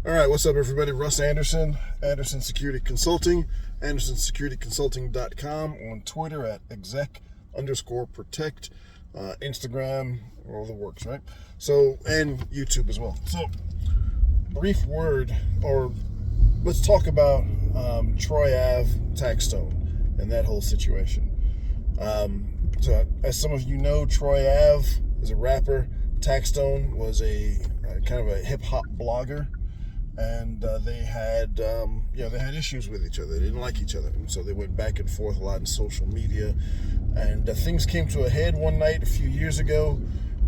All right, what's up, everybody? Russ Anderson, Anderson Security Consulting, AndersonSecurityConsulting.com, on Twitter at exec_protect, Instagram, all the works, right? So, and YouTube as well. So, brief word, or let's talk about Troy Ave, Taxstone, and that whole situation. So, as some of you know, Troy Ave is a rapper. Taxstone was a kind of a hip hop blogger. And they had issues with each other. They didn't like each other, and so they went back and forth a lot in social media. And things came to a head one night a few years ago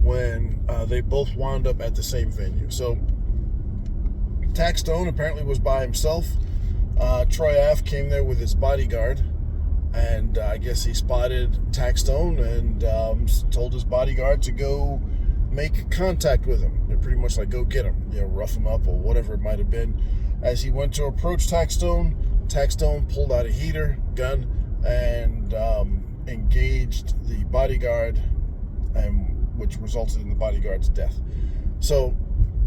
when they both wound up at the same venue. So Taxstone apparently was by himself. Troy Ave came there with his bodyguard, and I guess he spotted Taxstone and told his bodyguard to go make contact with him. They're pretty much like, go get him, rough him up or whatever it might have been. As he went to approach Taxstone, Taxstone pulled out a gun, and engaged the bodyguard, which resulted in the bodyguard's death. So,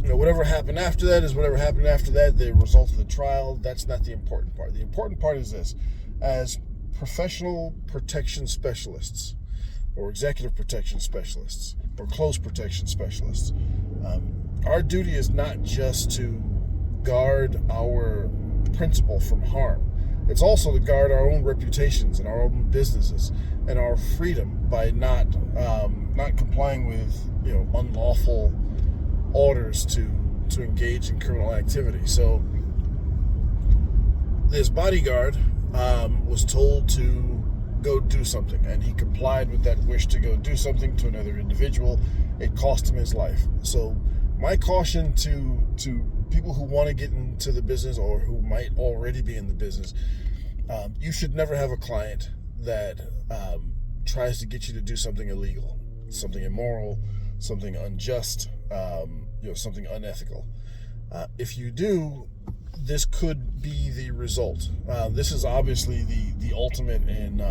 whatever happened after that is whatever happened after that. The result of the trial, that's not the important part. The important part is this: as professional protection specialists, or executive protection specialists, or close protection specialists, our duty is not just to guard our principal from harm. It's also to guard our own reputations and our own businesses and our freedom by not complying with unlawful orders to engage in criminal activity. So this bodyguard was told to go do something, and he complied with that wish to go do something to another individual. It cost him his life. So my caution to people who want to get into the business or who might already be in the business, you should never have a client that tries to get you to do something illegal, something immoral, something unjust, something unethical. If you do, this could be the result. This is obviously the ultimate in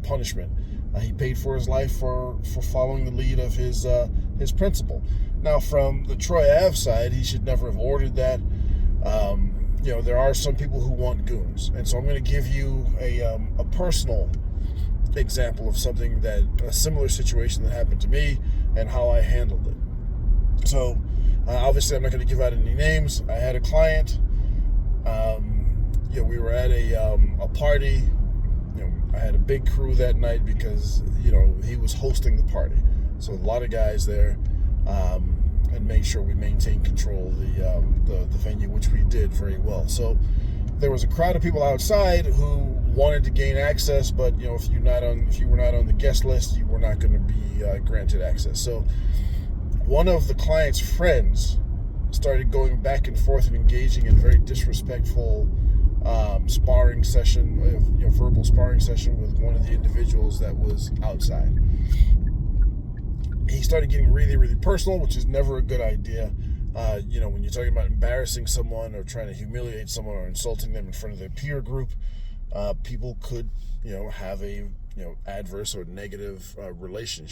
punishment. He paid for his life for following the lead of his principal. Now, from the Troy Ave side, he should never have ordered that. There are some people who want goons, and so I'm going to give you a personal example of a similar situation that happened to me and how I handled it. So, obviously, I'm not going to give out any names. I had a client. We were at a party. I had a big crew that night because he was hosting the party, so a lot of guys there, and made sure we maintained control of the venue, which we did very well. So there was a crowd of people outside who wanted to gain access, but if you were not on the guest list, you were not going to be granted access. So one of the client's friends started going back and forth and engaging in very disrespectful sparring session, verbal sparring session with one of the individuals that was outside. He started getting really, really personal, which is never a good idea. When you're talking about embarrassing someone or trying to humiliate someone or insulting them in front of their peer group, people could, have a, adverse or negative reaction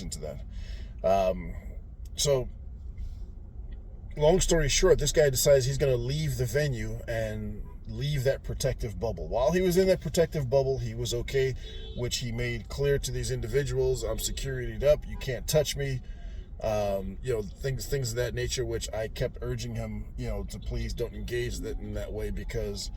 to that. So, long story short, this guy decides he's going to leave the venue and leave that protective bubble. While he was in that protective bubble, he was okay, which he made clear to these individuals: I'm securityed up, you can't touch me. Things of that nature, which I kept urging him, to please don't engage in that way, because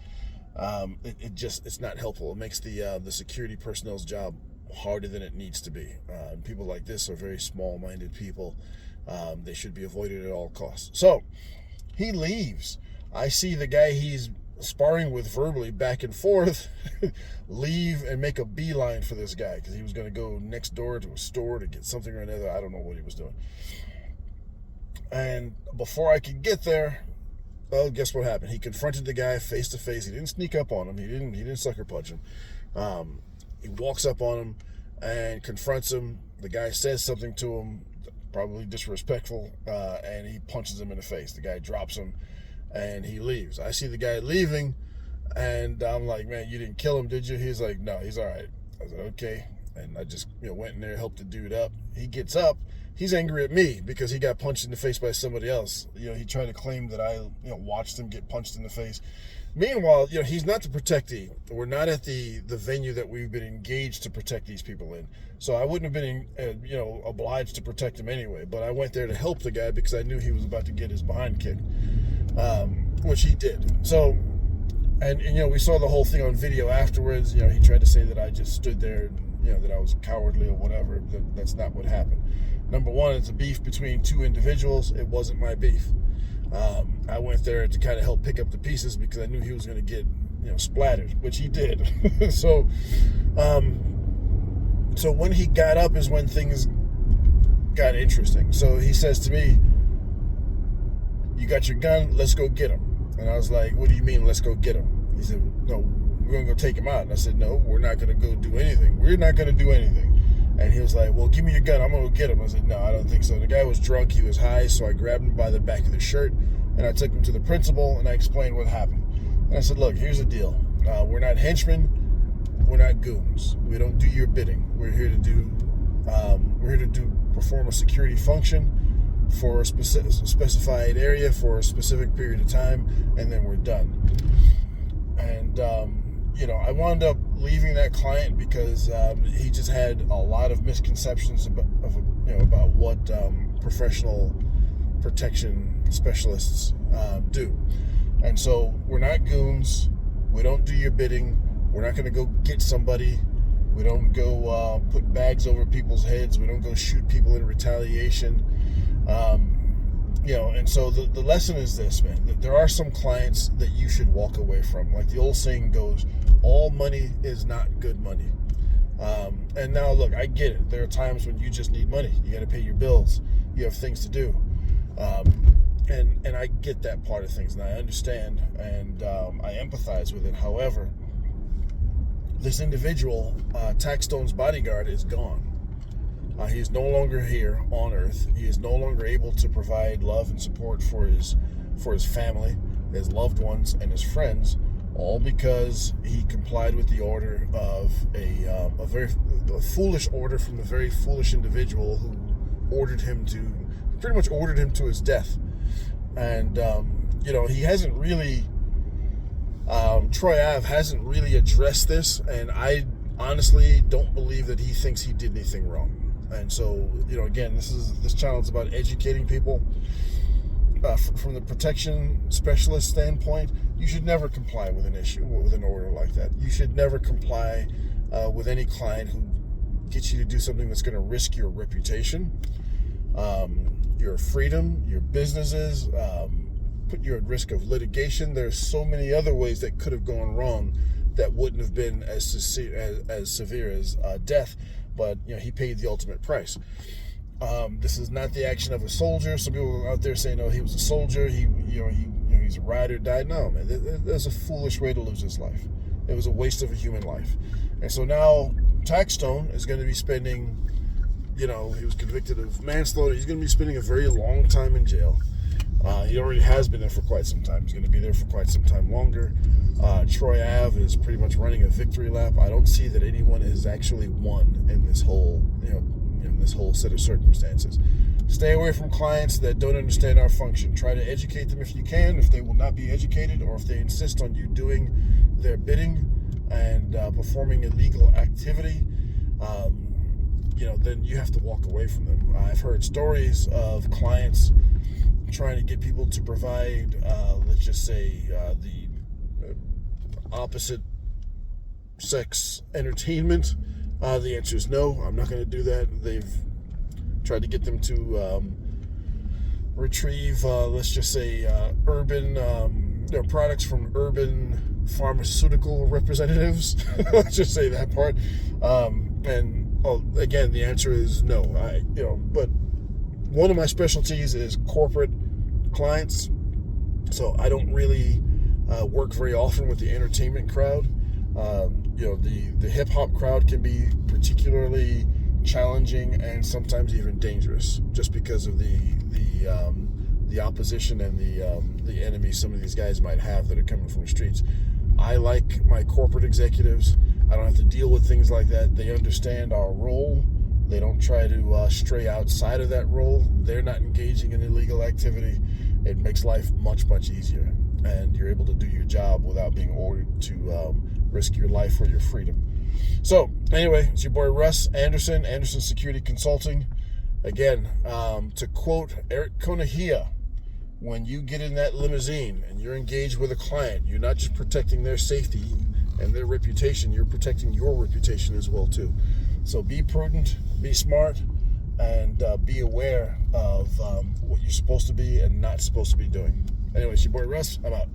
it's not helpful. It makes the security personnel's job harder than it needs to be. People like this are very small-minded people. They should be avoided at all costs. So he leaves. I see the guy he's sparring with verbally back and forth leave and make a beeline for this guy, because he was going to go next door to a store to get something or another. I don't know what he was doing. And before I could get there, well, guess what happened? He confronted the guy face to face. He didn't sneak up on him. He didn't sucker punch him. He walks up on him and confronts him. The guy says something to him, probably disrespectful, and he punches him in the face. The guy drops him, and he leaves. I see the guy leaving, and I'm like, man, you didn't kill him, did you? He's like, no, he's all right. I was like, okay. And I just went in there, helped the dude up. He gets up. He's angry at me because he got punched in the face by somebody else. He tried to claim that I, watched him get punched in the face. Meanwhile, he's not the protectee. We're not at the venue that we've been engaged to protect these people in. So I wouldn't have been, obliged to protect him anyway. But I went there to help the guy because I knew he was about to get his behind kicked, which he did. So, and we saw the whole thing on video afterwards. He tried to say that I just stood there, and, that I was cowardly or whatever. That's not what happened. Number one, it's a beef between two individuals. It wasn't my beef. I went there to kind of help pick up the pieces because I knew he was going to get, splattered, which he did. So when he got up is when things got interesting. So he says to me, "You got your gun? Let's go get him." And I was like, "What do you mean, let's go get him?" He said, "No, we're going to go take him out." And I said, "No, we're not going to go do anything. We're not going to do anything." And he was like, "Well, give me your gun. I'm going to go get him." I said, "No, I don't think so." The guy was drunk. He was high. So I grabbed him by the back of the shirt and I took him to the principal and I explained what happened. And I said, "Look, here's the deal. We're not henchmen. We're not goons. We don't do your bidding. We're here to perform a security function for a specified area for a specific period of time, and then we're done." And I wound up leaving that client because he just had a lot of misconceptions about what professional protection specialists do. And so we're not goons. We don't do your bidding. We're not going to go get somebody. We don't go put bags over people's heads. We don't go shoot people in retaliation. And so the lesson is this, man. There are some clients that you should walk away from. Like the old saying goes, all money is not good money. And now, look, I get it. There are times when you just need money. You got to pay your bills. You have things to do. And I get that part of things, and I understand, and I empathize with it. However, this individual, Taxstone's bodyguard, is gone. He is no longer here on Earth. He is no longer able to provide love and support for his family, his loved ones, and his friends, all because he complied with the order of a very foolish order from a very foolish individual who pretty much ordered him to his death. And he hasn't really. Troy Ave hasn't really addressed this, and I honestly don't believe that he thinks he did anything wrong. And so, again, this channel is about educating people. From the protection specialist standpoint, you should never comply with an order like that. You should never comply with any client who gets you to do something that's going to risk your reputation, your freedom, your businesses, put you at risk of litigation. There's so many other ways that could have gone wrong that wouldn't have been as severe as death. But he paid the ultimate price. This is not the action of a soldier. Some people out there saying, "No, he was a soldier. He's a ride or die." No, man, that's a foolish way to lose his life. It was a waste of a human life. And so now Taxstone is going to be spending, he was convicted of manslaughter. He's going to be spending a very long time in jail. He already has been there for quite some time. He's going to be there for quite some time longer. Troy Ave is pretty much running a victory lap. I don't see that anyone has actually won in this whole, in this whole set of circumstances. Stay away from clients that don't understand our function. Try to educate them if you can. If they will not be educated, or if they insist on you doing their bidding and performing illegal activity, then you have to walk away from them. I've heard stories of clients trying to get people to provide, let's just say, the opposite sex entertainment. The answer is no. I'm not going to do that. They've tried to get them to retrieve, let's just say, urban products from urban pharmaceutical representatives. Let's just say that part. Again, the answer is no. But one of my specialties is corporate clients, so I don't really work very often with the entertainment crowd. The hip hop crowd can be particularly challenging and sometimes even dangerous, just because of the opposition and the enemy some of these guys might have that are coming from the streets. I like my corporate executives. I don't have to deal with things like that. They understand our role. They don't try to stray outside of that role. They're not engaging in illegal activity. It makes life much, much easier. And you're able to do your job without being ordered to risk your life or your freedom. So, anyway, it's your boy Russ Anderson, Anderson Security Consulting. Again, to quote Eric Conahia, when you get in that limousine and you're engaged with a client, you're not just protecting their safety and their reputation, you're protecting your reputation as well, too. So be prudent, be smart, and be aware of what you're supposed to be and not supposed to be doing. Anyways, your boy Russ, I'm out.